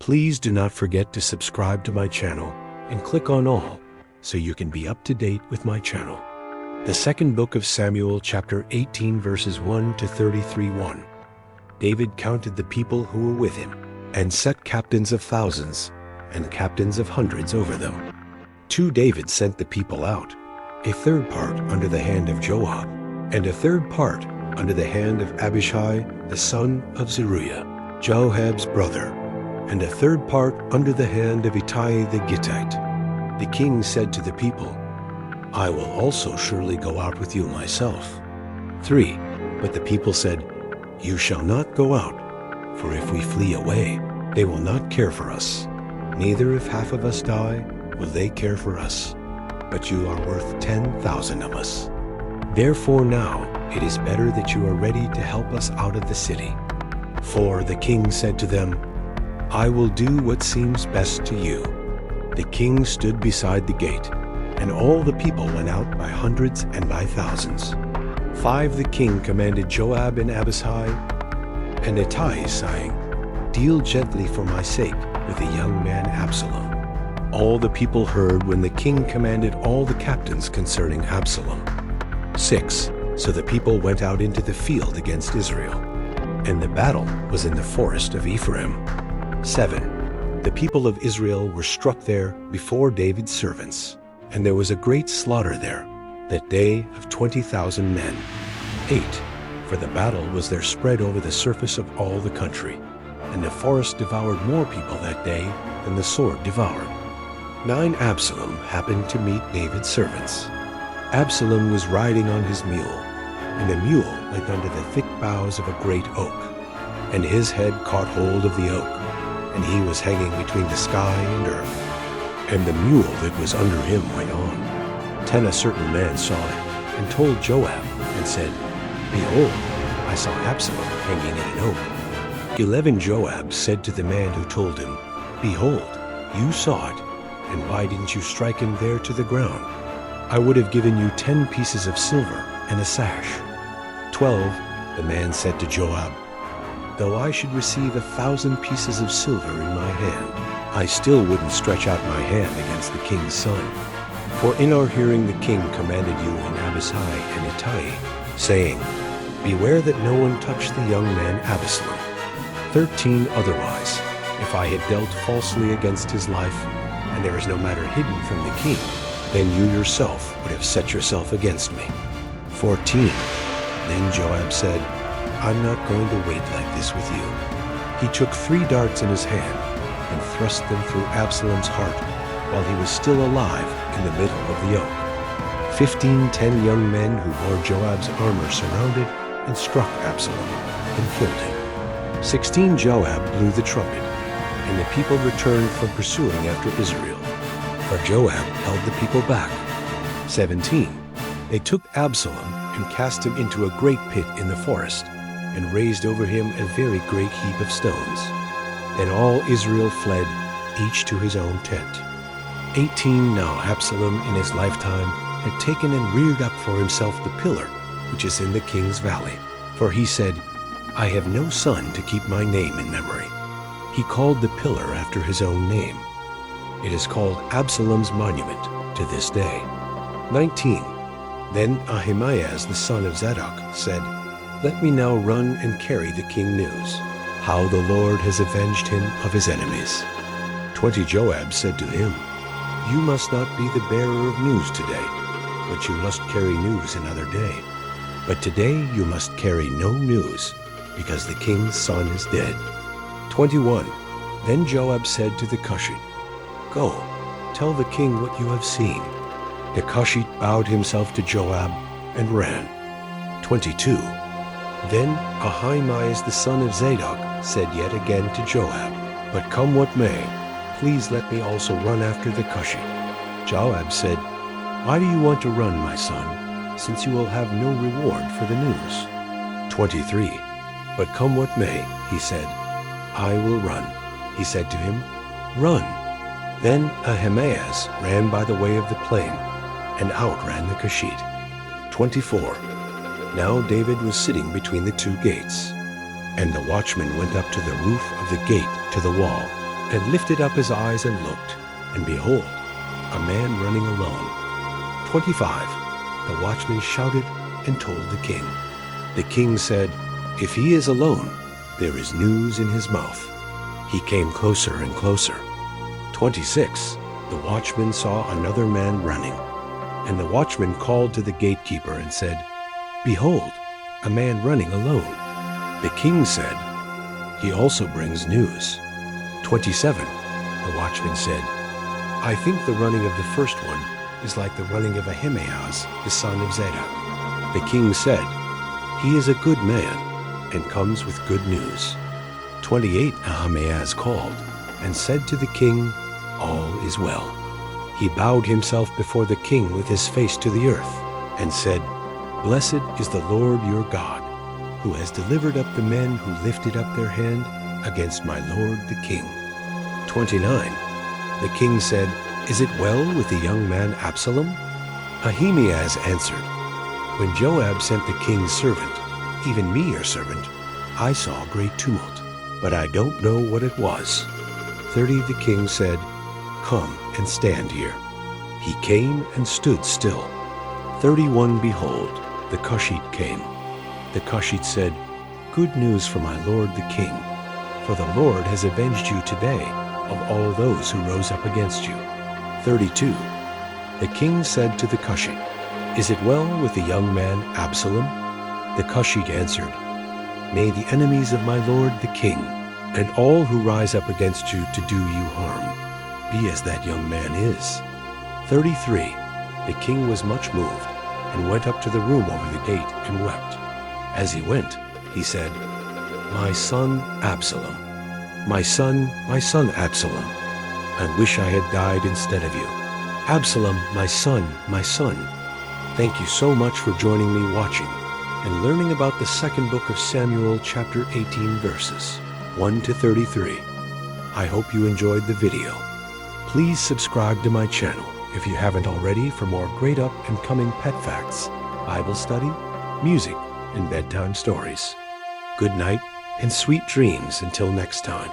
Please do not forget to subscribe to my channel and click on all so you can be up to date with my channel. The second book of Samuel, chapter 18, verses 1 to 33:1. David counted the people who were with him and set captains of thousands and captains of hundreds over them. 2 David sent the people out, a third part under the hand of Joab, and a third part under the hand of Abishai, the son of Zeruiah, Joab's brother, and a third part under the hand of Ittai the Gittite. The king said to the people, I will also surely go out with you myself. 3. But the people said, You shall not go out, for if we flee away, they will not care for us. Neither if half of us die, will they care for us. But you are worth 10,000 of us. Therefore now it is better that you are ready to help us out of the city. 4. The king said to them, I will do what seems best to you. The king stood beside the gate, and all the people went out by hundreds and by thousands. 5. The king commanded Joab and Abishai and Ittai, saying, Deal gently for my sake with the young man Absalom. All the people heard when the king commanded all the captains concerning Absalom. 6. So the people went out into the field against Israel, and the battle was in the forest of Ephraim. 7. The people of Israel were struck there before David's servants, and there was a great slaughter there, that day of 20,000 men. 8. For the battle was there spread over the surface of all the country, and the forest devoured more people that day than the sword devoured. 9. Absalom happened to meet David's servants. Absalom was riding on his mule, and the mule went under the thick boughs of a great oak, and his head caught hold of the oak, and he was hanging between the sky and earth, and the mule that was under him went on. 10. A certain man saw it, and told Joab, and said, Behold, I saw Absalom hanging in an oak. 11. Joab said to the man who told him, Behold, you saw it, and why didn't you strike him there to the ground? I would have given you 10 pieces of silver and a sash. 12. The man said to Joab, Though I should receive 1,000 pieces of silver in my hand, I still wouldn't stretch out my hand against the king's son. For in our hearing the king commanded you and Abishai and Ittai, saying, Beware that no one touch the young man Absalom. 13. Otherwise, if I had dealt falsely against his life, and there is no matter hidden from the king, then you yourself would have set yourself against me. 14. Then Joab said, I'm not going to wait like this with you. He took 3 darts in his hand and thrust them through Absalom's heart while he was still alive in the middle of the oak. 15. 10 young men who wore Joab's armor surrounded and struck Absalom and killed him. 16. Joab blew the trumpet, and the people returned from pursuing after Israel, for Joab held the people back. 17. They took Absalom and cast him into a great pit in the forest, and raised over him a very great heap of stones. Then all Israel fled, each to his own tent. 18. Now Absalom in his lifetime had taken and reared up for himself the pillar which is in the king's valley, for he said, I have no son to keep my name in memory. He called the pillar after his own name. It is called Absalom's monument to this day. 19. Then Ahimaaz the son of Zadok said, Let me now run and carry the king news, how the Lord has avenged him of his enemies. 20. Joab said to him, You must not be the bearer of news today, but you must carry news another day. But today you must carry no news, because the king's son is dead. 21. Then Joab said to the Cushite, Go, tell the king what you have seen. The Cushite bowed himself to Joab and ran. 22. Then Ahimaaz the son of Zadok said yet again to Joab, But come what may, please let me also run after the Cushite. Joab said, Why do you want to run, my son, since you will have no reward for the news? 23. But come what may, he said, I will run. He said to him, Run. Then Ahimaaz ran by the way of the plain, and outran the Cushite. 24. Now David was sitting between the 2 gates, and the watchman went up to the roof of the gate to the wall, and lifted up his eyes and looked, and behold, a man running alone. 25. The watchman shouted and told the king. The king said, "If he is alone, there is news in his mouth." He came closer and closer. 26. The watchman saw another man running. And the watchman called to the gatekeeper and said, "Behold, a man running alone." The king said, "He also brings news." 27. The watchman said, "I think the running of the first one is like the running of Ahimaaz, the son of Zadok." The king said, "He is a good man, and comes with good news." 28. Ahimaaz called, and said to the king, "All is well." He bowed himself before the king with his face to the earth, and said, "Blessed is the Lord your God, who has delivered up the men who lifted up their hand against my lord the king." 29. The king said, "Is it well with the young man Absalom?" Ahimaaz answered, "When Joab sent the king's servant, even me your servant, I saw great tumult, but I don't know what it was." 30. The king said, "Come and stand here." He came and stood still. 31. Behold, the Cushite came. The Cushite said, "Good news for my lord the king, for the Lord has avenged you today of all those who rose up against you." 32. The king said to the Cushite, "Is it well with the young man Absalom?" The Cushite answered, "May the enemies of my lord the king, and all who rise up against you to do you harm, be as that young man is." 33. The king was much moved, and went up to the room over the gate and wept. As he went, he said, "My son Absalom, my son Absalom, I wish I had died instead of you. Absalom, my son, my son." Thank you so much for joining me watching and learning about the second book of Samuel, chapter 18, verses 1 to 33. I hope you enjoyed the video. Please subscribe to my channel if you haven't already for more great up and coming pet facts, Bible study, music, and bedtime stories. Good night and sweet dreams until next time.